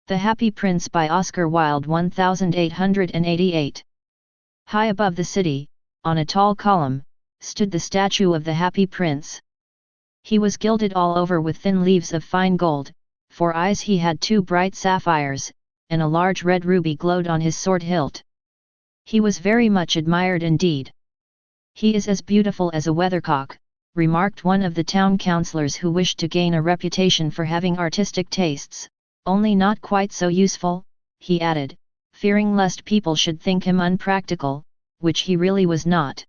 The Happy Prince by Oscar Wilde 1888. High above the city, on a tall column, stood the statue of the Happy Prince. He was gilded all over with thin leaves of fine gold, for eyes he had 2 bright sapphires, and a large red ruby glowed on his sword hilt. He was very much admired indeed. "He is as beautiful as a weathercock," remarked one of the town councillors who wished to gain a reputation for having artistic tastes. "Only not quite so useful," he added, fearing lest people should think him unpractical, which he really was not.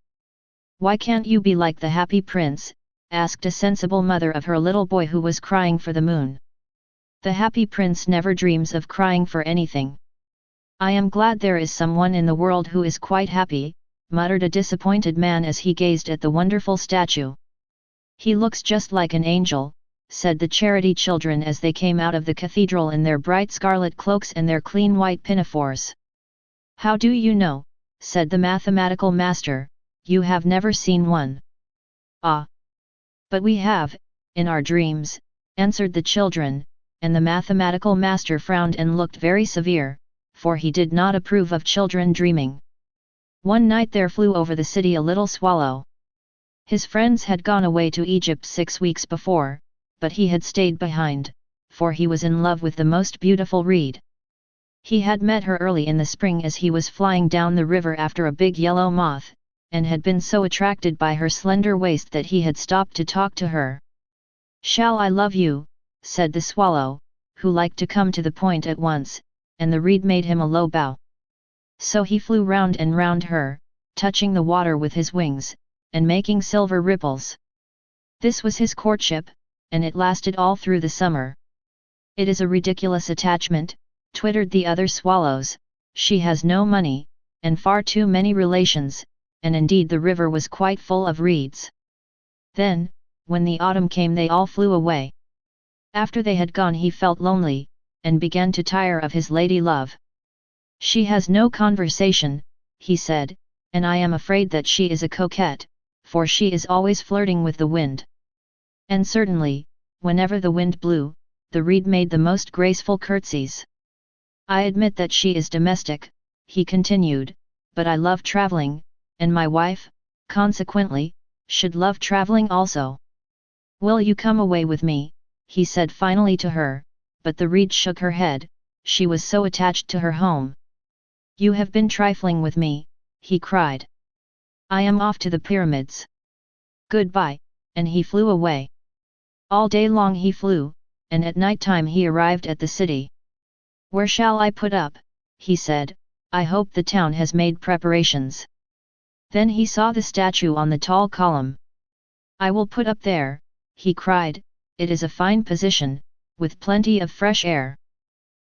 "Why can't you be like the Happy Prince?" asked a sensible mother of her little boy who was crying for the moon. "The Happy Prince never dreams of crying for anything." "I am glad there is someone in the world who is quite happy," muttered a disappointed man as he gazed at the wonderful statue. "He looks just like an angel," said the charity children as they came out of the cathedral in their bright scarlet cloaks and their clean white pinafores. "How do you know?" said the mathematical master, "you have never seen one." "Ah! But we have, in our dreams," answered the children, and the mathematical master frowned and looked very severe, for he did not approve of children dreaming. One night there flew over the city a little swallow. His friends had gone away to Egypt 6 weeks before, but he had stayed behind, for he was in love with the most beautiful reed. He had met her early in the spring as he was flying down the river after a big yellow moth, and had been so attracted by her slender waist that he had stopped to talk to her. "Shall I love you?" said the swallow, who liked to come to the point at once, and the reed made him a low bow. So he flew round and round her, touching the water with his wings, and making silver ripples. This was his courtship, and it lasted all through the summer. "It is a ridiculous attachment," twittered the other swallows. "She has no money, and far too many relations," and indeed the river was quite full of reeds. Then, when the autumn came, they all flew away. After they had gone he felt lonely, and began to tire of his lady love. "She has no conversation," he said, "and I am afraid that she is a coquette, for she is always flirting with the wind." And certainly, whenever the wind blew, the reed made the most graceful curtsies. "I admit that she is domestic," he continued, "but I love traveling, and my wife, consequently, should love traveling also. Will you come away with me?" he said finally to her, but the reed shook her head, she was so attached to her home. "You have been trifling with me," he cried. "I am off to the pyramids. Goodbye," and he flew away. All day long he flew, and at night time he arrived at the city. "Where shall I put up?" he said. "I hope the town has made preparations." Then he saw the statue on the tall column. "I will put up there," he cried, "it is a fine position, with plenty of fresh air."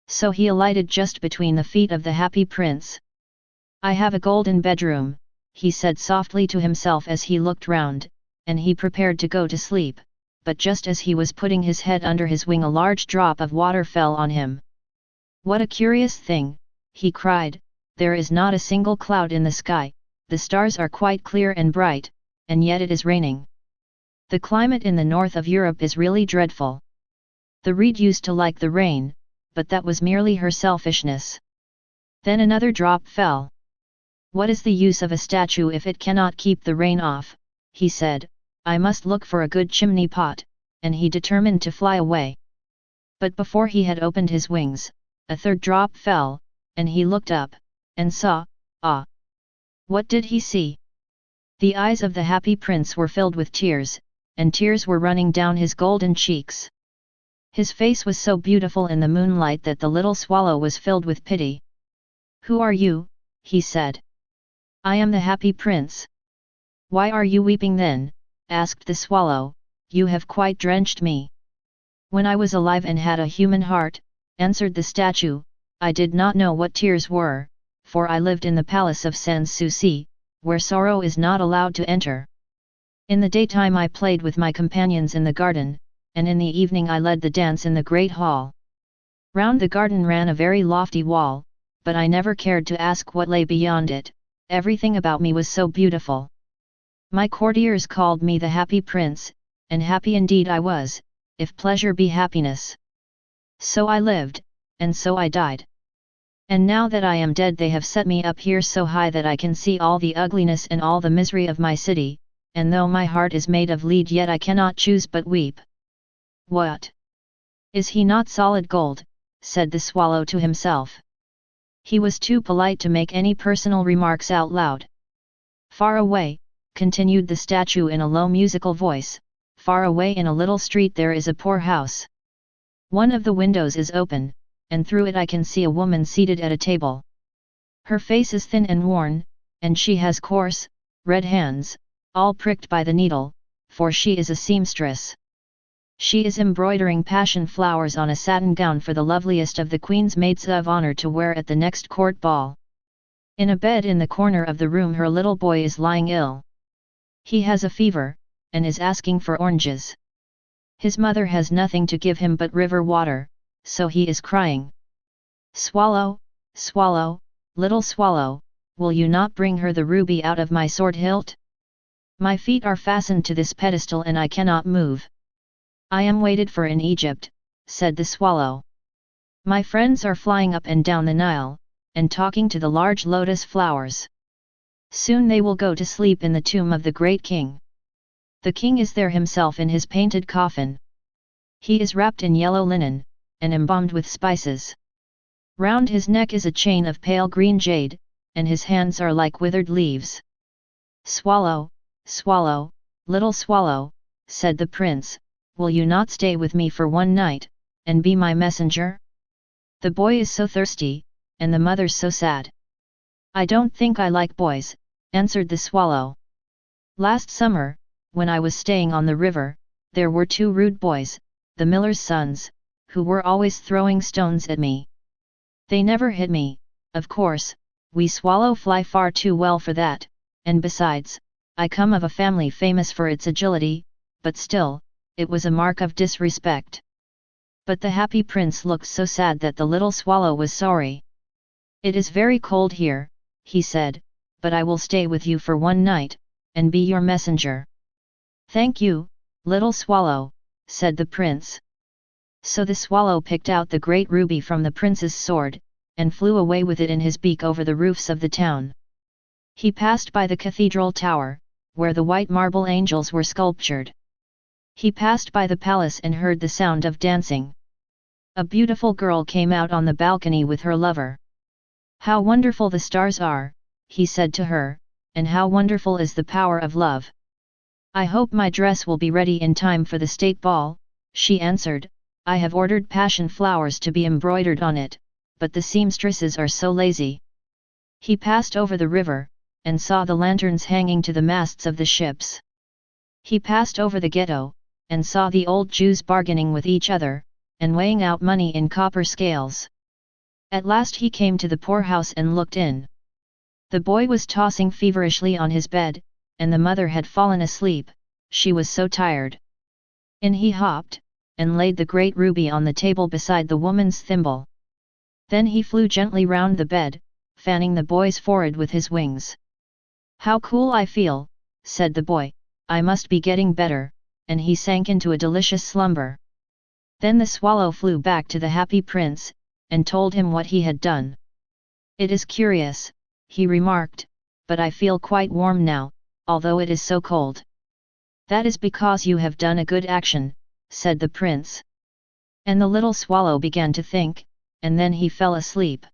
So he alighted just between the feet of the Happy Prince. "I have a golden bedroom," he said softly to himself as he looked round, and he prepared to go to sleep. But just as he was putting his head under his wing a large drop of water fell on him. "What a curious thing," he cried, "there is not a single cloud in the sky, the stars are quite clear and bright, and yet it is raining. The climate in the north of Europe is really dreadful." The reed used to like the rain, but that was merely her selfishness. Then another drop fell. "What is the use of a statue if it cannot keep the rain off?" he said. "I must look for a good chimney pot," and he determined to fly away. But before he had opened his wings, a third drop fell, and he looked up, and saw, ah! What did he see? The eyes of the Happy Prince were filled with tears, and tears were running down his golden cheeks. His face was so beautiful in the moonlight that the little swallow was filled with pity. "Who are you?" he said. "I am the Happy Prince." "Why are you weeping then?" asked the swallow. "You have quite drenched me." "When I was alive and had a human heart," answered the statue, "I did not know what tears were, for I lived in the palace of Sans Souci, where sorrow is not allowed to enter. In the daytime I played with my companions in the garden, and in the evening I led the dance in the great hall. Round the garden ran a very lofty wall, but I never cared to ask what lay beyond it, everything about me was so beautiful. My courtiers called me the Happy Prince, and happy indeed I was, if pleasure be happiness. So I lived, and so I died. And now that I am dead they have set me up here so high that I can see all the ugliness and all the misery of my city, and though my heart is made of lead yet I cannot choose but weep. What? Is he not solid gold? Said the swallow to himself. He was too polite to make any personal remarks out loud. Far away, continued the statue in a low musical voice, far away in a little street there is a poor house. One of the windows is open, and through it I can see a woman seated at a table. Her face is thin and worn, and she has coarse, red hands, all pricked by the needle, for she is a seamstress. She is embroidering passion flowers on a satin gown for the loveliest of the Queen's maids of honor to wear at the next court ball. In a bed in the corner of the room her little boy is lying ill. He has a fever, and is asking for oranges. His mother has nothing to give him but river water, so he is crying. Swallow, swallow, little swallow, will you not bring her the ruby out of my sword hilt? My feet are fastened to this pedestal and I cannot move. I am waited for in Egypt, said the swallow. My friends are flying up and down the Nile, and talking to the large lotus flowers. Soon they will go to sleep in the tomb of the great king. The king is there himself in his painted coffin. He is wrapped in yellow linen, and embalmed with spices. Round his neck is a chain of pale green jade, and his hands are like withered leaves. Swallow, swallow, little swallow, said the prince, will you not stay with me for one night, and be my messenger? The boy is so thirsty, and the mother so sad. I don't think I like boys, answered the swallow. Last summer, when I was staying on the river, there were two rude boys, the miller's sons, who were always throwing stones at me. They never hit me, of course, we swallow fly far too well for that, and besides, I come of a family famous for its agility, but still, it was a mark of disrespect. But the happy prince looked so sad that the little swallow was sorry. It is very cold here, he said, but I will stay with you for one night, and be your messenger. Thank you, little swallow, said the prince. So the swallow picked out the great ruby from the prince's sword, and flew away with it in his beak over the roofs of the town. He passed by the cathedral tower, where the white marble angels were sculptured. He passed by the palace and heard the sound of dancing. A beautiful girl came out on the balcony with her lover. How wonderful the stars are, he said to her, and how wonderful is the power of love. I hope my dress will be ready in time for the state ball, she answered. I have ordered passion flowers to be embroidered on it, but the seamstresses are so lazy. He passed over the river, and saw the lanterns hanging to the masts of the ships. He passed over the ghetto, and saw the old Jews bargaining with each other, and weighing out money in copper scales. At last he came to the poorhouse and looked in. The boy was tossing feverishly on his bed, and the mother had fallen asleep, she was so tired. In he hopped, and laid the great ruby on the table beside the woman's thimble. Then he flew gently round the bed, fanning the boy's forehead with his wings. How cool I feel, said the boy, I must be getting better, and he sank into a delicious slumber. Then the swallow flew back to the happy prince, and told him what he had done. It is curious, he remarked, but I feel quite warm now, although it is so cold. That is because you have done a good action, said the prince. And the little swallow began to think, and then he fell asleep.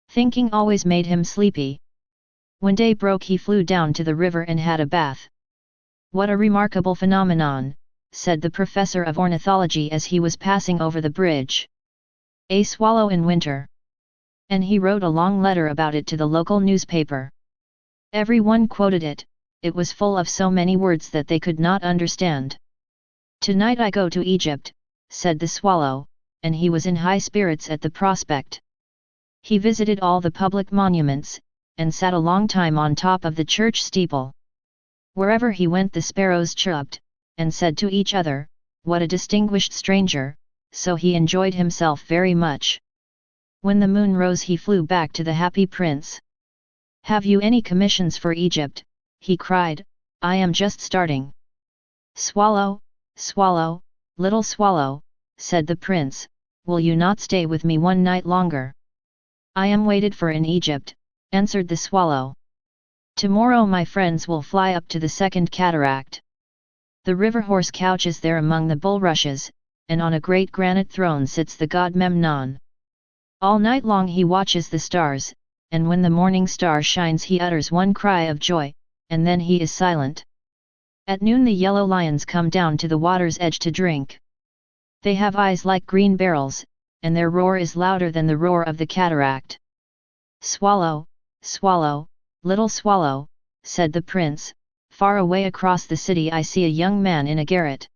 Thinking always made him sleepy. When day broke he flew down to the river and had a bath. What a remarkable phenomenon, said the professor of ornithology as he was passing over the bridge. A swallow in winter. And he wrote a long letter about it to the local newspaper. Everyone quoted it, it was full of so many words that they could not understand. Tonight I go to Egypt, said the swallow, and he was in high spirits at the prospect. He visited all the public monuments, and sat a long time on top of the church steeple. Wherever he went the sparrows chirped, and said to each other, what a distinguished stranger, so he enjoyed himself very much. When the moon rose he flew back to the happy prince. Have you any commissions for Egypt? He cried, I am just starting. Swallow, swallow, little swallow, said the prince, will you not stay with me one night longer? I am waited for in Egypt, answered the swallow. Tomorrow my friends will fly up to the second cataract. The river horse couches there among the bulrushes, and on a great granite throne sits the god Memnon. All night long he watches the stars, and when the morning star shines he utters one cry of joy, and then he is silent. At noon the yellow lions come down to the water's edge to drink. They have eyes like green barrels, and their roar is louder than the roar of the cataract. Swallow, swallow, little swallow, said the prince, far away across the city I see a young man in a garret.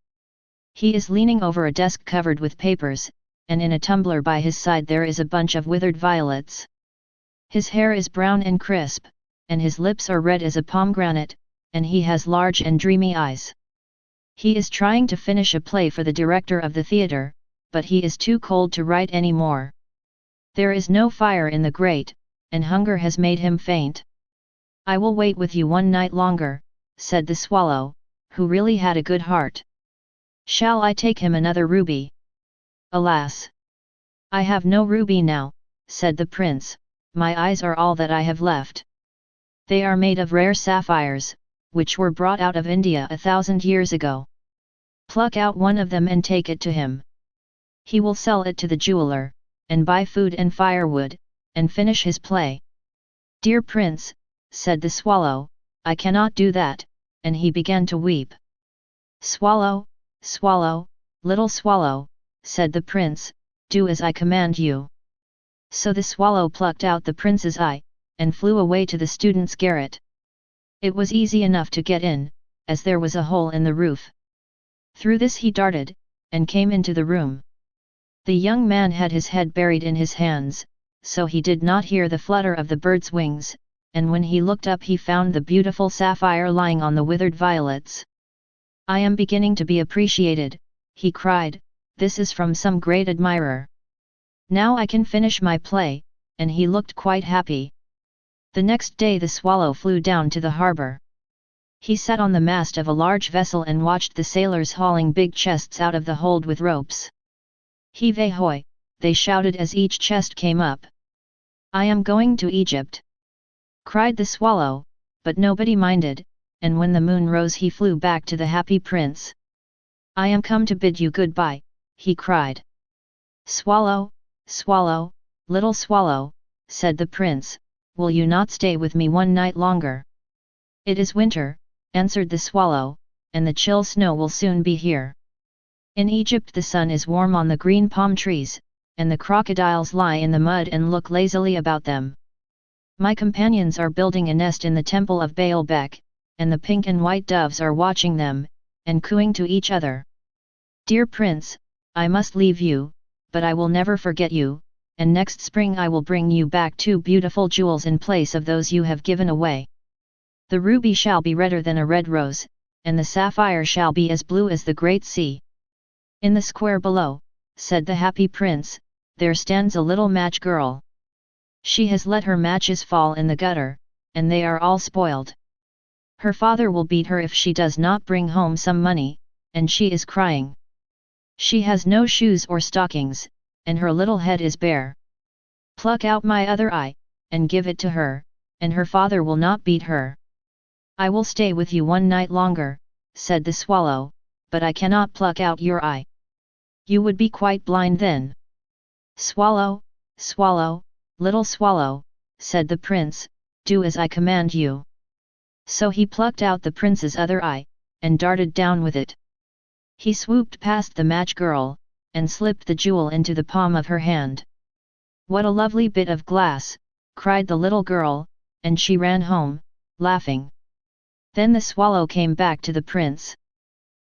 He is leaning over a desk covered with papers, and in a tumbler by his side there is a bunch of withered violets. His hair is brown and crisp, and his lips are red as a pomegranate, and he has large and dreamy eyes. He is trying to finish a play for the director of the theatre, but he is too cold to write any more. There is no fire in the grate, and hunger has made him faint. I will wait with you one night longer, said the swallow, who really had a good heart. Shall I take him another ruby? Alas! I have no ruby now, said the prince, my eyes are all that I have left. They are made of rare sapphires, which were brought out of India 1,000 years ago. Pluck out one of them and take it to him. He will sell it to the jeweler, and buy food and firewood, and finish his play. Dear prince, said the swallow, I cannot do that, and he began to weep. Swallow, swallow, little swallow, said the prince, do as I command you. So the swallow plucked out the prince's eye, and flew away to the student's garret. It was easy enough to get in, as there was a hole in the roof. Through this he darted, and came into the room. The young man had his head buried in his hands, so he did not hear the flutter of the bird's wings, and when he looked up he found the beautiful sapphire lying on the withered violets. I am beginning to be appreciated, he cried, this is from some great admirer. Now I can finish my play, and he looked quite happy. The next day the swallow flew down to the harbour. He sat on the mast of a large vessel and watched the sailors hauling big chests out of the hold with ropes. Heave ahoy, they shouted as each chest came up. I am going to Egypt, cried the swallow, but nobody minded, and when the moon rose he flew back to the happy prince. I am come to bid you goodbye, he cried. Swallow, swallow, little swallow, said the prince, will you not stay with me one night longer? It is winter, answered the swallow, and the chill snow will soon be here. In Egypt the sun is warm on the green palm trees, and the crocodiles lie in the mud and look lazily about them. My companions are building a nest in the temple of Baalbek, and the pink and white doves are watching them, and cooing to each other. Dear prince, I must leave you, but I will never forget you, and next spring I will bring you back 2 beautiful jewels in place of those you have given away. The ruby shall be redder than a red rose, and the sapphire shall be as blue as the great sea. In the square below, said the happy prince, there stands a little match girl. She has let her matches fall in the gutter, and they are all spoiled. Her father will beat her if she does not bring home some money, and she is crying. She has no shoes or stockings, and her little head is bare. Pluck out my other eye, and give it to her, and her father will not beat her. I will stay with you one night longer, said the swallow, but I cannot pluck out your eye. You would be quite blind then. Swallow, swallow, little swallow, said the prince, do as I command you. So he plucked out the prince's other eye, and darted down with it. He swooped past the match girl, and slipped the jewel into the palm of her hand. What a lovely bit of glass, cried the little girl, and she ran home, laughing. Then the swallow came back to the prince.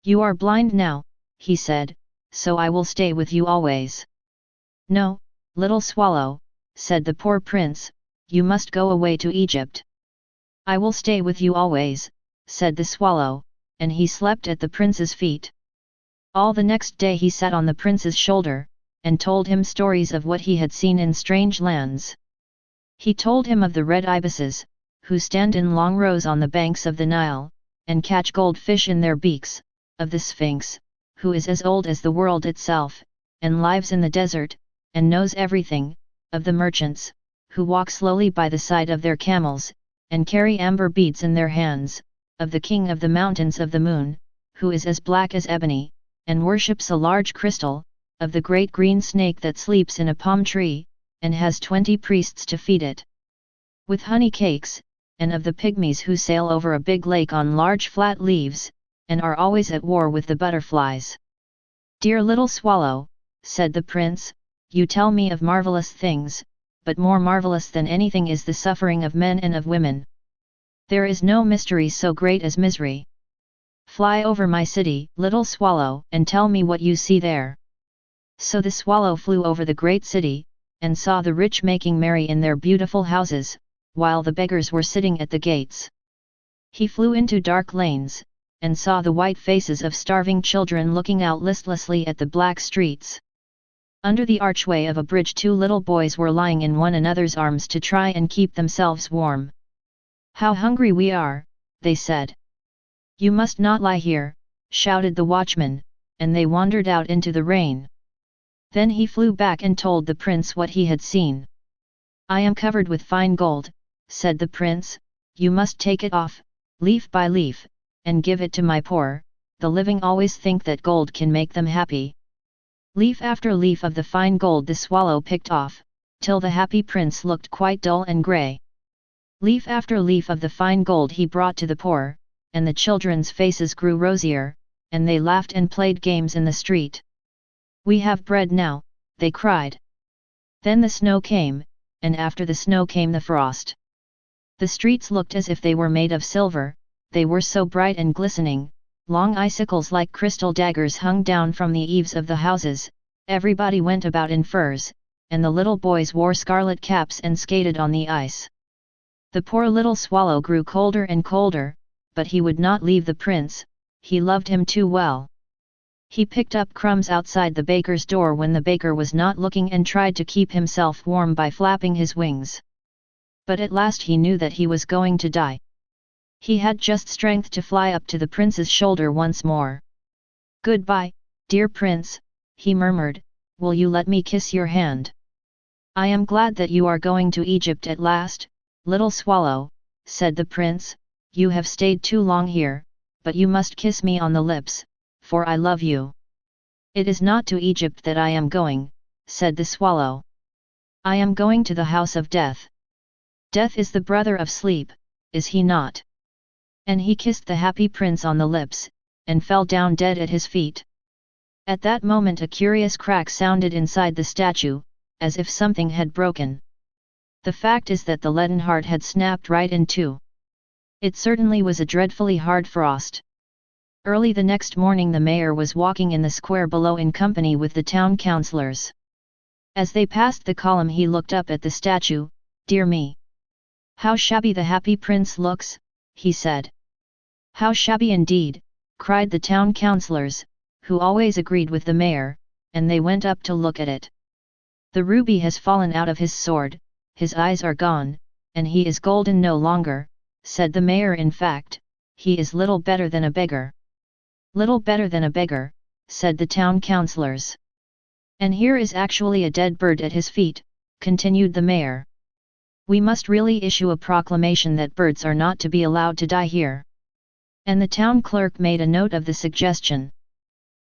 You are blind now, he said, so I will stay with you always. No, little swallow, said the poor prince, you must go away to Egypt. I will stay with you always, said the swallow, and he slept at the prince's feet. All the next day he sat on the prince's shoulder, and told him stories of what he had seen in strange lands. He told him of the red ibises, who stand in long rows on the banks of the Nile, and catch gold fish in their beaks, of the Sphinx, who is as old as the world itself, and lives in the desert, and knows everything, of the merchants, who walk slowly by the side of their camels, and carry amber beads in their hands, of the king of the mountains of the moon, who is as black as ebony, and worships a large crystal, of the great green snake that sleeps in a palm tree, and has 20 priests to feed it with honey cakes, and of the pygmies who sail over a big lake on large flat leaves, and are always at war with the butterflies. "Dear little swallow," said the prince, "you tell me of marvelous things, but more marvelous than anything is the suffering of men and of women. There is no mystery so great as misery. Fly over my city, little swallow, and tell me what you see there." So the swallow flew over the great city, and saw the rich making merry in their beautiful houses, while the beggars were sitting at the gates. He flew into dark lanes, and saw the white faces of starving children looking out listlessly at the black streets. Under the archway of a bridge 2 little boys were lying in one another's arms to try and keep themselves warm. "How hungry we are," they said. "You must not lie here," shouted the watchman, and they wandered out into the rain. Then he flew back and told the prince what he had seen. "I am covered with fine gold," said the prince, "you must take it off, leaf by leaf, and give it to my poor. The living always think that gold can make them happy." Leaf after leaf of the fine gold the swallow picked off, till the happy prince looked quite dull and grey. Leaf after leaf of the fine gold he brought to the poor, and the children's faces grew rosier, and they laughed and played games in the street. "We have bread now," they cried. Then the snow came, and after the snow came the frost. The streets looked as if they were made of silver, they were so bright and glistening. Long icicles like crystal daggers hung down from the eaves of the houses, everybody went about in furs, and the little boys wore scarlet caps and skated on the ice. The poor little swallow grew colder and colder, but he would not leave the prince, he loved him too well. He picked up crumbs outside the baker's door when the baker was not looking and tried to keep himself warm by flapping his wings. But at last he knew that he was going to die. He had just strength to fly up to the prince's shoulder once more. "Goodbye, dear prince," he murmured, "will you let me kiss your hand?" "I am glad that you are going to Egypt at last, little swallow," said the prince, "you have stayed too long here, but you must kiss me on the lips, for I love you." "It is not to Egypt that I am going," said the swallow. "I am going to the house of death. Death is the brother of sleep, is he not?" And he kissed the happy prince on the lips, and fell down dead at his feet. At that moment a curious crack sounded inside the statue, as if something had broken. The fact is that the leaden heart had snapped right in two. It certainly was a dreadfully hard frost. Early the next morning the mayor was walking in the square below in company with the town councillors. As they passed the column he looked up at the statue. "Dear me! How shabby the happy prince looks," he said. "How shabby indeed," cried the town councillors, who always agreed with the mayor, and they went up to look at it. "The ruby has fallen out of his sword, his eyes are gone, and he is golden no longer," said the mayor. "In fact, he is little better than a beggar." "Little better than a beggar," said the town councillors. "And here is actually a dead bird at his feet," continued the mayor. "We must really issue a proclamation that birds are not to be allowed to die here." And the town clerk made a note of the suggestion.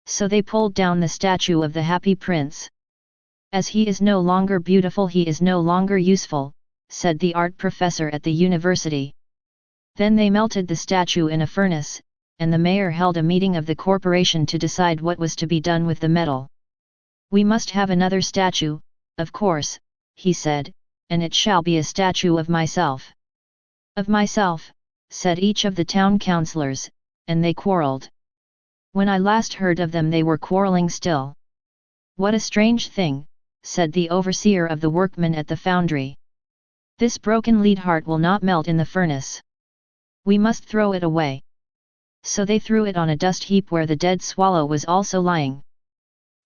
So they pulled down the statue of the happy prince. "As he is no longer beautiful he is no longer useful," said the art professor at the university. Then they melted the statue in a furnace, and the mayor held a meeting of the corporation to decide what was to be done with the metal. "We must have another statue, of course," he said, "and it shall be a statue of myself." "Of myself," said each of the town councillors, and they quarrelled. When I last heard of them they were quarrelling still. "What a strange thing," said the overseer of the workmen at the foundry. "This broken lead heart will not melt in the furnace. We must throw it away." So they threw it on a dust heap where the dead swallow was also lying.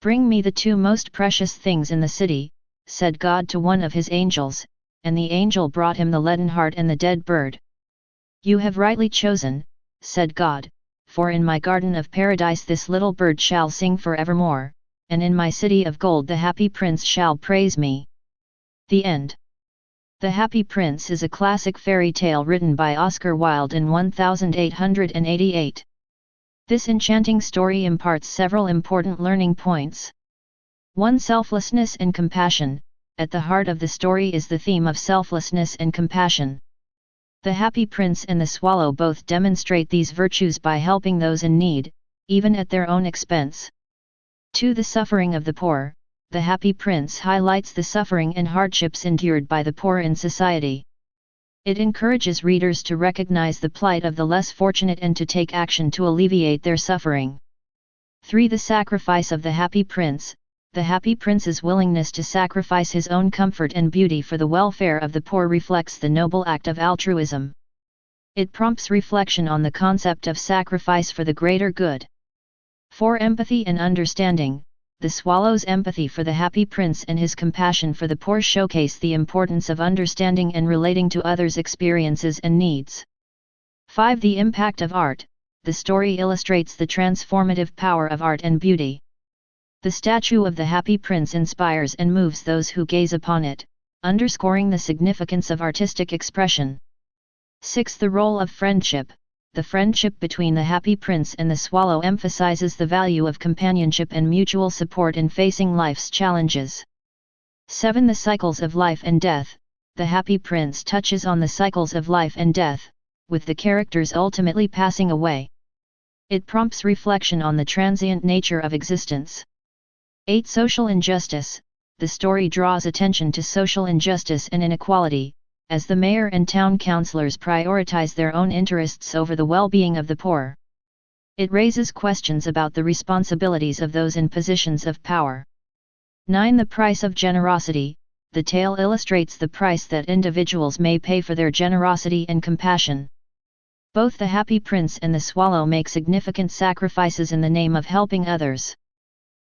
"Bring me the two most precious things in the city," said God to one of his angels, and the angel brought him the leaden heart and the dead bird. "You have rightly chosen," said God, "for in my garden of paradise this little bird shall sing forevermore, and in my city of gold the happy prince shall praise me. The end. The Happy Prince is a classic fairy tale written by Oscar Wilde in 1888. This enchanting story imparts several important learning points. 1. Selflessness and compassion. At the heart of the story is the theme of selflessness and compassion. The Happy Prince and the Swallow both demonstrate these virtues by helping those in need, even at their own expense. 2. The suffering of the poor. The Happy Prince highlights the suffering and hardships endured by the poor in society. It encourages readers to recognize the plight of the less fortunate and to take action to alleviate their suffering. 3. The sacrifice of the Happy Prince. The Happy Prince's willingness to sacrifice his own comfort and beauty for the welfare of the poor reflects the noble act of altruism. It prompts reflection on the concept of sacrifice for the greater good. 4. Empathy and understanding. The Swallow's empathy for the Happy Prince and his compassion for the poor showcase the importance of understanding and relating to others' experiences and needs. 5. The impact of art. The story illustrates the transformative power of art and beauty. The statue of the Happy Prince inspires and moves those who gaze upon it, underscoring the significance of artistic expression. 6. The role of friendship. The friendship between the Happy Prince and the Swallow emphasizes the value of companionship and mutual support in facing life's challenges. 7. The cycles of life and death. The Happy Prince touches on the cycles of life and death, with the characters ultimately passing away. It prompts reflection on the transient nature of existence. 8. Social injustice. The story draws attention to social injustice and inequality, as the mayor and town councillors prioritize their own interests over the well-being of the poor. It raises questions about the responsibilities of those in positions of power. 9. The price of generosity. The tale illustrates the price that individuals may pay for their generosity and compassion. Both the Happy Prince and the Swallow make significant sacrifices in the name of helping others.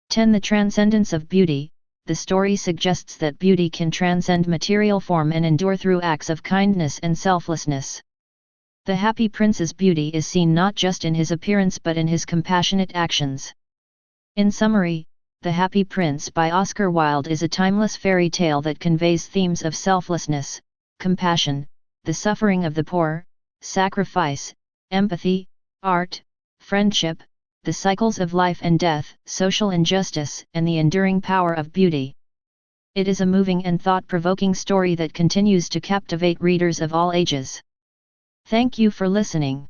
10. The transcendence of beauty. The story suggests that beauty can transcend material form and endure through acts of kindness and selflessness. The Happy Prince's beauty is seen not just in his appearance but in his compassionate actions. In summary, The Happy Prince by Oscar Wilde is a timeless fairy tale that conveys themes of selflessness, compassion, the suffering of the poor, sacrifice, empathy, art, friendship, the cycles of life and death, social injustice, and the enduring power of beauty. It is a moving and thought-provoking story that continues to captivate readers of all ages. Thank you for listening.